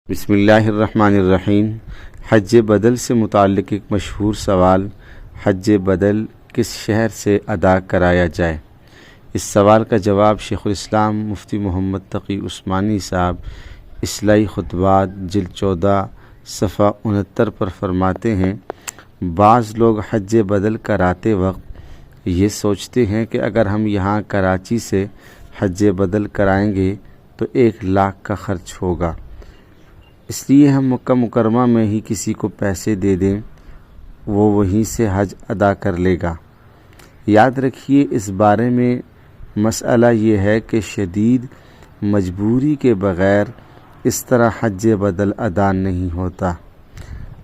بسم اللہ الرحمن الرحیم۔ حج بدل سے متعلق ایک مشہور سوال، حج بدل کس شہر سے ادا کرایا جائے؟ اس سوال کا جواب شیخ الاسلام مفتی محمد تقی عثمانی صاحب اصلاحی خطبات جلد 14 صفحہ 69 پر فرماتے ہیں، بعض لوگ حج بدل کراتے وقت یہ سوچتے ہیں کہ اگر ہم یہاں کراچی سے حج بدل کرائیں گے تو 1 لاکھ کا خرچ ہوگا، اس لیے ہم مکہ مکرمہ میں ہی کسی کو پیسے دے دیں، وہ وہیں سے حج ادا کر لے گا۔ یاد رکھیے، اس بارے میں مسئلہ یہ ہے کہ شدید مجبوری کے بغیر اس طرح حج بدل ادا نہیں ہوتا۔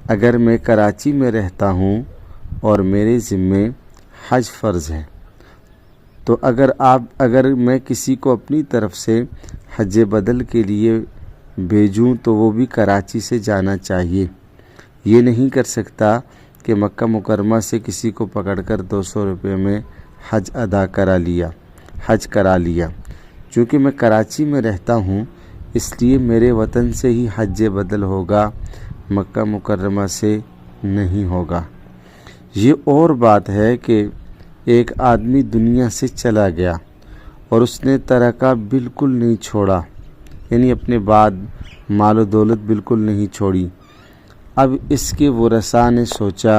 اگر میں کراچی میں رہتا ہوں اور میرے ذمے حج فرض ہے تو اگر میں کسی کو اپنی طرف سے حج بدل کے لیے بھیجوں تو وہ بھی کراچی سے جانا چاہیے۔ یہ نہیں کر سکتا کہ مکہ مکرمہ سے کسی کو پکڑ کر 200 روپے میں حج کرا لیا۔ چونکہ میں کراچی میں رہتا ہوں اس لیے میرے وطن سے ہی حج بدل ہوگا، مکہ مکرمہ سے نہیں ہوگا۔ یہ اور بات ہے کہ ایک آدمی دنیا سے چلا گیا اور اس نے ترکہ بالکل نہیں چھوڑا، یعنی اپنے بعد مال و دولت بالکل نہیں چھوڑی۔ اب اس کے ورثاء نے سوچا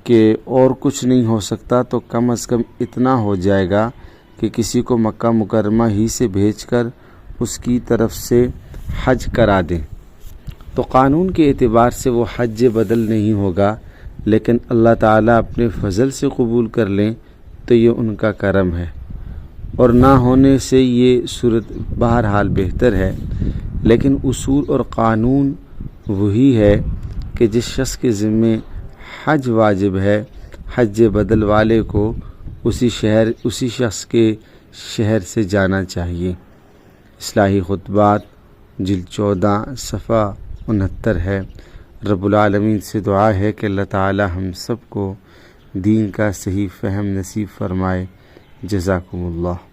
کہ اور کچھ نہیں ہو سکتا تو کم از کم اتنا ہو جائے گا کہ کسی کو مکہ مکرمہ ہی سے بھیج کر اس کی طرف سے حج کرا دیں، تو قانون کے اعتبار سے وہ حج بدل نہیں ہوگا، لیکن اللہ تعالیٰ اپنے فضل سے قبول کر لیں تو یہ ان کا کرم ہے، اور نہ ہونے سے یہ صورت بہرحال بہتر ہے۔ لیکن اصول اور قانون وہی ہے کہ جس شخص کے ذمے حج واجب ہے، حج بدل والے کو اسی شخص کے شہر سے جانا چاہیے۔ اصلاحی خطبات جلد 14 صفحہ 69 ہے۔ رب العالمین سے دعا ہے کہ اللہ تعالی ہم سب کو دین کا صحیح فہم نصیب فرمائے۔ جزاکم اللہ۔